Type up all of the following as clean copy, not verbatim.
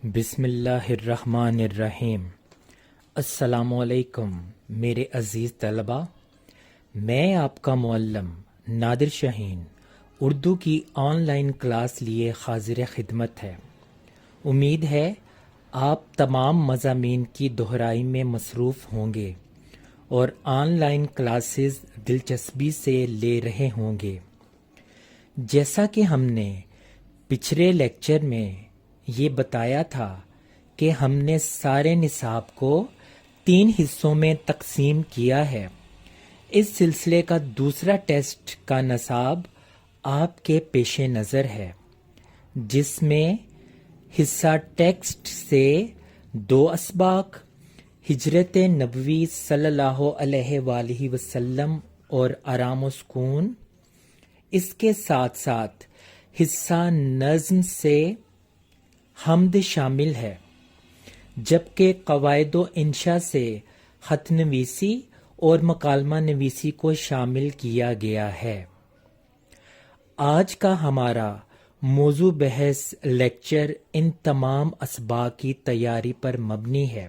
بسم اللہ الرحمن الرحیم۔ السلام علیکم میرے عزیز طلبہ، میں آپ کا معلم نادر شاہین اردو کی آن لائن کلاس لیے حاضر خدمت ہے۔ امید ہے آپ تمام مضامین کی دہرائی میں مصروف ہوں گے اور آن لائن کلاسز دلچسپی سے لے رہے ہوں گے۔ جیسا کہ ہم نے پچھلے لیکچر میں یہ بتایا تھا کہ ہم نے سارے نصاب کو 3 حصوں میں تقسیم کیا ہے۔ اس سلسلے کا دوسرا ٹیسٹ کا نصاب آپ کے پیش نظر ہے، جس میں حصہ ٹیکسٹ سے 2 اسباق، ہجرت نبوی صلی اللہ علیہ وآلہ وسلم اور آرام و سکون، اس کے ساتھ ساتھ حصہ نظم سے حمد شامل ہے، جبکہ قواعد و انشاء سے خط نویسی اور مکالمہ نویسی کو شامل کیا گیا ہے۔ آج کا ہمارا موضوع بحث لیکچر ان تمام اسباق کی تیاری پر مبنی ہے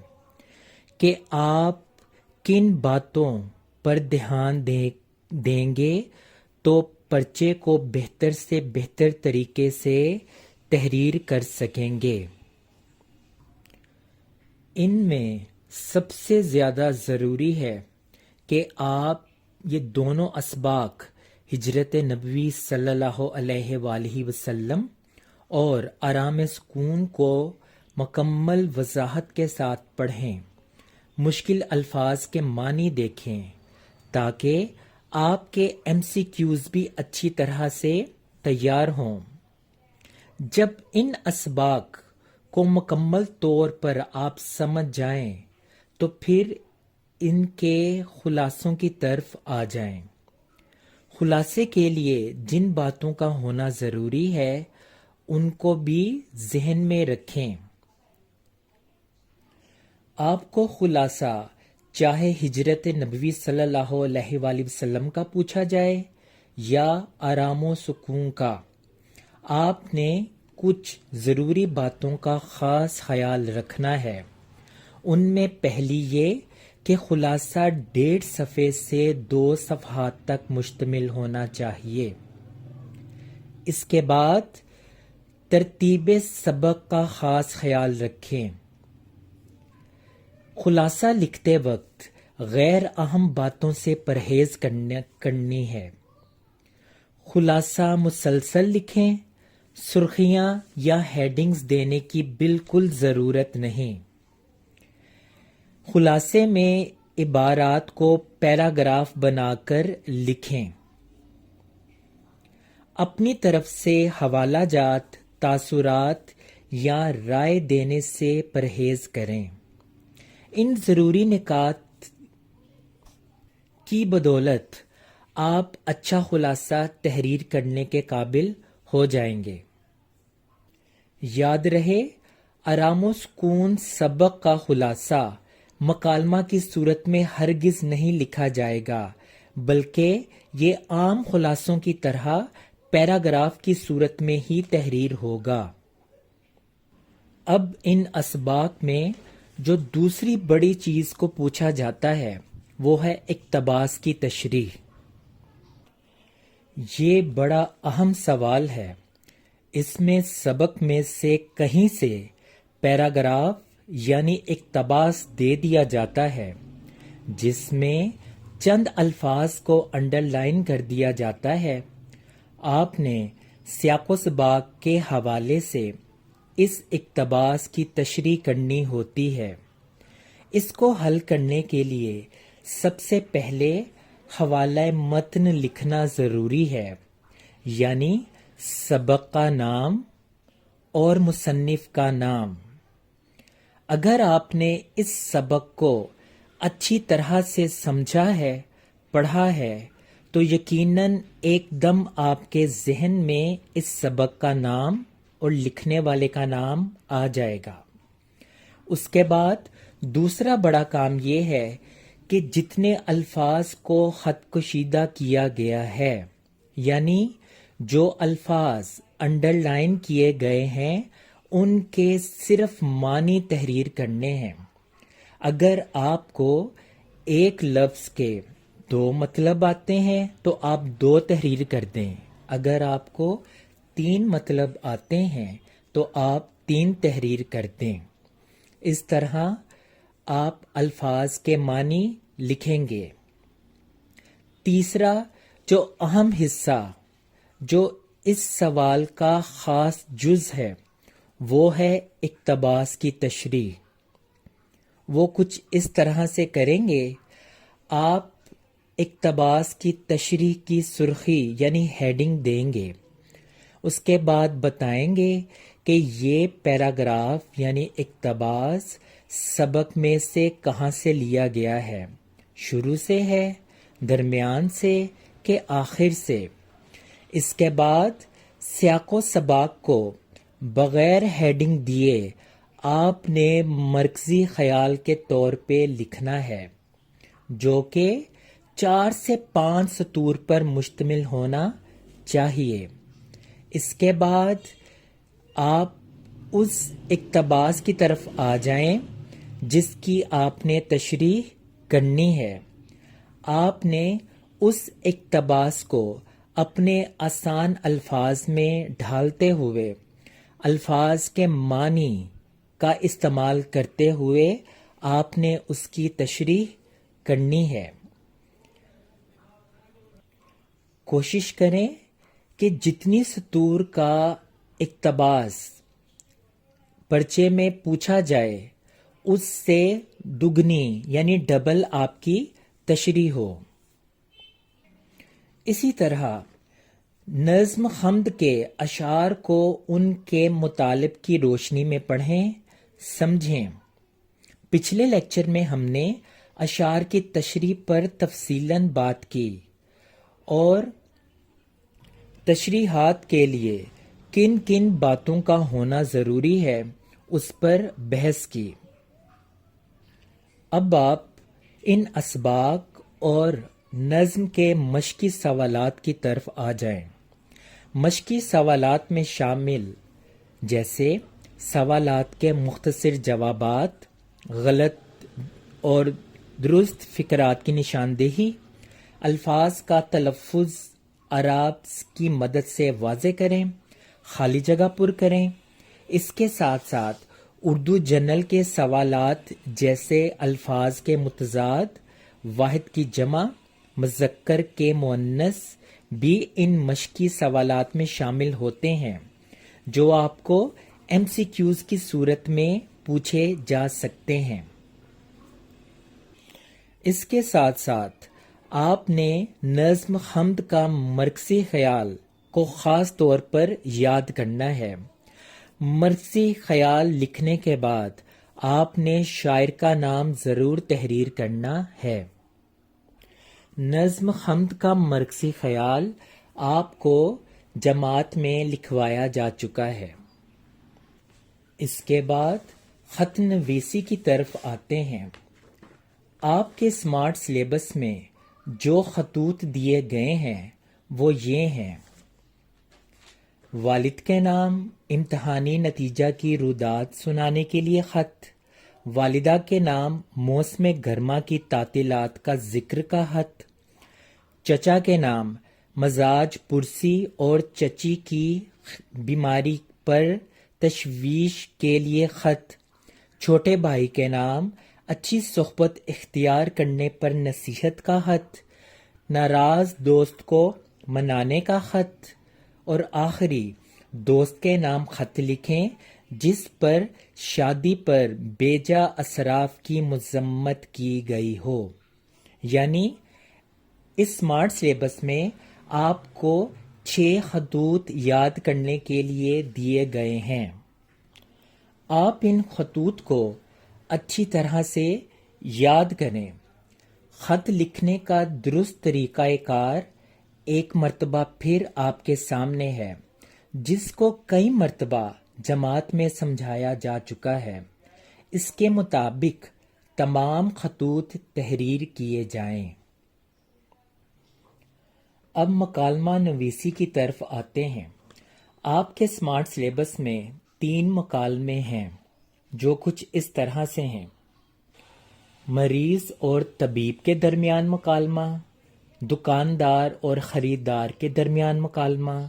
کہ آپ کن باتوں پر دھیان دیں گے تو پرچے کو بہتر سے بہتر طریقے سے تحریر کر سکیں گے۔ ان میں سب سے زیادہ ضروری ہے کہ آپ یہ دونوں اسباق ہجرت نبوی صلی اللہ علیہ وآلہ وسلم اور آرام سکون کو مکمل وضاحت کے ساتھ پڑھیں، مشکل الفاظ کے معنی دیکھیں تاکہ آپ کے MCQs بھی اچھی طرح سے تیار ہوں۔ جب ان اسباق کو مکمل طور پر آپ سمجھ جائیں تو پھر ان کے خلاصوں کی طرف آ جائیں۔ خلاصے کے لیے جن باتوں کا ہونا ضروری ہے ان کو بھی ذہن میں رکھیں۔ آپ کو خلاصہ چاہے ہجرت نبوی صلی اللہ علیہ وآلہ وسلم کا پوچھا جائے یا آرام و سکون کا، آپ نے کچھ ضروری باتوں کا خاص خیال رکھنا ہے۔ ان میں پہلی یہ کہ خلاصہ 1.5 صفحے سے 2 صفحات تک مشتمل ہونا چاہیے۔ اس کے بعد ترتیب سبق کا خاص خیال رکھیں۔ خلاصہ لکھتے وقت غیر اہم باتوں سے پرہیز کرنی ہے۔ خلاصہ مسلسل لکھیں، سرخیاں یا ہیڈنگز دینے کی بالکل ضرورت نہیں۔ خلاصے میں عبارات کو پیراگراف بنا کر لکھیں۔ اپنی طرف سے حوالہ جات، تاثرات یا رائے دینے سے پرہیز کریں۔ ان ضروری نکات کی بدولت آپ اچھا خلاصہ تحریر کرنے کے قابل ہو جائیں گے۔ یاد رہے، آرام و سکون سبق کا خلاصہ مکالمہ کی صورت میں ہرگز نہیں لکھا جائے گا، بلکہ یہ عام خلاصوں کی طرح پیراگراف کی صورت میں ہی تحریر ہوگا۔ اب ان اسباق میں جو دوسری بڑی چیز کو پوچھا جاتا ہے وہ ہے اقتباس کی تشریح۔ یہ بڑا اہم سوال ہے۔ اس میں سبق میں سے کہیں سے پیراگراف یعنی اقتباس دے دیا جاتا ہے، جس میں چند الفاظ کو انڈر لائن کر دیا جاتا ہے۔ آپ نے سیاق و سباق کے حوالے سے اس اقتباس کی تشریح کرنی ہوتی ہے۔ اس کو حل کرنے کے لیے سب سے پہلے حوالہ متن لکھنا ضروری ہے، یعنی سبق کا نام اور مصنف کا نام۔ اگر آپ نے اس سبق کو اچھی طرح سے سمجھا ہے، پڑھا ہے، تو یقیناً ایک دم آپ کے ذہن میں اس سبق کا نام اور لکھنے والے کا نام آ جائے گا۔ اس کے بعد دوسرا بڑا کام یہ ہے کہ جتنے الفاظ کو خط کشیدہ کیا گیا ہے، یعنی جو الفاظ انڈر لائن کیے گئے ہیں، ان کے صرف معنی تحریر کرنے ہیں۔ اگر آپ کو ایک لفظ کے 2 مطلب آتے ہیں تو آپ 2 تحریر کر دیں، اگر آپ کو 3 مطلب آتے ہیں تو آپ 3 تحریر کر دیں۔ اس طرح آپ الفاظ کے معنی لکھیں گے۔ تیسرا جو اہم حصہ جو اس سوال کا خاص جز ہے وہ ہے اقتباس کی تشریح۔ وہ کچھ اس طرح سے کریں گے، آپ اقتباس کی تشریح کی سرخی یعنی ہیڈنگ دیں گے، اس کے بعد بتائیں گے کہ یہ پیراگراف یعنی اقتباس سبق میں سے کہاں سے لیا گیا ہے، شروع سے ہے، درمیان سے کہ آخر سے۔ اس کے بعد سیاق و سباق کو بغیر ہیڈنگ دیے آپ نے مرکزی خیال کے طور پہ لکھنا ہے، جو کہ 4 سے 5 سطور پر مشتمل ہونا چاہیے۔ اس کے بعد آپ اس اقتباس کی طرف آ جائیں جس کی آپ نے تشریح کرنی ہے۔ آپ نے اس اقتباس کو اپنے آسان الفاظ میں ڈھالتے ہوئے، الفاظ کے معنی کا استعمال کرتے ہوئے آپ نے اس کی تشریح کرنی ہے۔ کوشش کریں کہ جتنی سطور کا اقتباس پرچے میں پوچھا جائے اس سے دگنی یعنی ڈبل آپ کی تشریح ہو۔ اسی طرح نظم حمد کے اشعار کو ان کے مطالب کی روشنی میں پڑھیں، سمجھیں۔ پچھلے لیکچر میں ہم نے اشعار کی تشریح پر تفصیلاً بات کی اور تشریحات کے لیے کن کن باتوں کا ہونا ضروری ہے اس پر بحث کی۔ اب آپ ان اسباق اور نظم کے مشقی سوالات کی طرف آ جائیں۔ مشقی سوالات میں شامل جیسے سوالات کے مختصر جوابات، غلط اور درست فقرات کی نشاندہی، الفاظ کا تلفظ اعراب کی مدد سے واضح کریں، خالی جگہ پر کریں۔ اس کے ساتھ ساتھ اردو جنرل کے سوالات جیسے الفاظ کے متضاد، واحد کی جمع، مذکر کے مؤنث بھی ان مشقی سوالات میں شامل ہوتے ہیں جو آپ کو ایم سی کیوز کی صورت میں پوچھے جا سکتے ہیں۔ اس کے ساتھ ساتھ آپ نے نظم حمد کا مرکزی خیال کو خاص طور پر یاد کرنا ہے۔ مرکزی خیال لکھنے کے بعد آپ نے شاعر کا نام ضرور تحریر کرنا ہے۔ نظم حمد کا مرکزی خیال آپ کو جماعت میں لکھوایا جا چکا ہے۔ اس کے بعد خط نویسی کی طرف آتے ہیں۔ آپ کے اسمارٹ سلیبس میں جو خطوط دیے گئے ہیں وہ یہ ہیں: والد کے نام، امتحانی نتیجہ کی روداد سنانے کے لیے خط، والدہ کے نام، موسم گرما کی تعطیلات کا ذکر کا خط، چچا کے نام، مزاج پرسی اور چچی کی بیماری پر تشویش کے لیے خط، چھوٹے بھائی کے نام، اچھی صحبت اختیار کرنے پر نصیحت کا خط، ناراض دوست کو منانے کا خط، اور آخری دوست کے نام خط لکھیں جس پر شادی پر بیجا اثرات کی مذمت کی گئی ہو۔ یعنی اس اسمارٹ سلیبس میں آپ کو 6 خطوط یاد کرنے کے لیے دیے گئے ہیں۔ آپ ان خطوط کو اچھی طرح سے یاد کریں۔ خط لکھنے کا درست طریقہ کار ایک مرتبہ پھر آپ کے سامنے ہے، جس کو کئی مرتبہ جماعت میں سمجھایا جا چکا ہے۔ اس کے مطابق تمام خطوط تحریر کیے جائیں۔ اب مکالمہ نویسی کی طرف آتے ہیں۔ آپ کے اسمارٹ سلیبس میں 3 مکالمے ہیں جو کچھ اس طرح سے ہیں: مریض اور طبیب کے درمیان مکالمہ، دکاندار اور خریدار کے درمیان مکالمہ،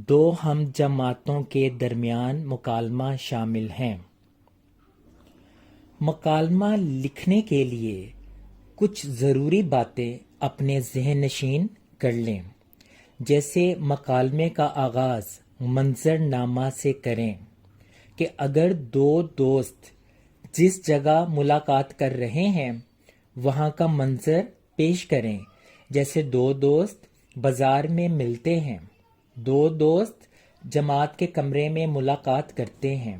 2 ہم جماعتوں کے درمیان مکالمہ شامل ہیں۔ مکالمہ لکھنے کے لیے کچھ ضروری باتیں اپنے ذہن نشین کر لیں، جیسے مکالمے کا آغاز منظر نامہ سے کریں کہ اگر 2 دوست جس جگہ ملاقات کر رہے ہیں وہاں کا منظر پیش کریں، جیسے 2 دوست بازار میں ملتے ہیں، 2 دوست جماعت کے کمرے میں ملاقات کرتے ہیں۔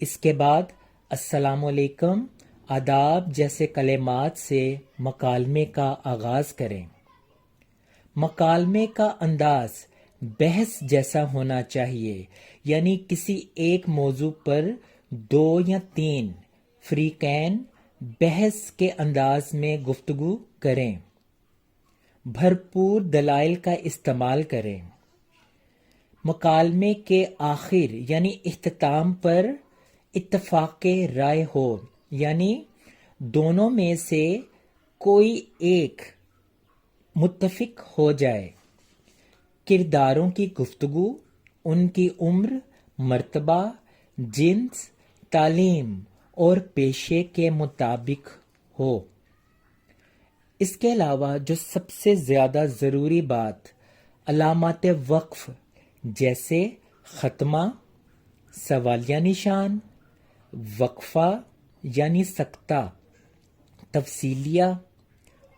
اس کے بعد السلام علیکم، آداب جیسے کلمات سے مکالمے کا آغاز کریں۔ مکالمے کا انداز بحث جیسا ہونا چاہیے، یعنی کسی ایک موضوع پر 2 یا 3 فریقین بحث کے انداز میں گفتگو کریں۔ بھرپور دلائل کا استعمال کریں۔ مکالمے کے آخر یعنی اختتام پر اتفاق رائے ہو، یعنی دونوں میں سے کوئی ایک متفق ہو جائے۔ کرداروں کی گفتگو ان کی عمر، مرتبہ، جنس، تعلیم اور پیشے کے مطابق ہو۔ اس کے علاوہ جو سب سے زیادہ ضروری بات، علامات وقف جیسے ختمہ، سوالیہ نشان، وقفہ یعنی سکتہ، تفصیلیہ،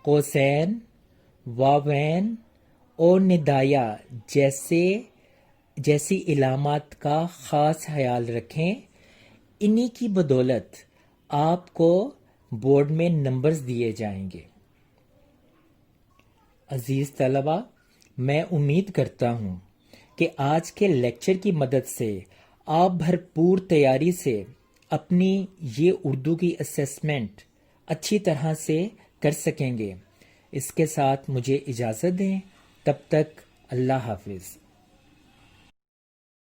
قوسین، واوین اور ندایہ جیسی علامات کا خاص خیال رکھیں۔ انہی کی بدولت آپ کو بورڈ میں نمبرز دیے جائیں گے۔ عزیز طلبہ، میں امید کرتا ہوں کہ آج کے لیکچر کی مدد سے آپ بھرپور تیاری سے اپنی یہ اردو کی اسیسمنٹ اچھی طرح سے کر سکیں گے۔ اس کے ساتھ مجھے اجازت دیں، تب تک اللہ حافظ۔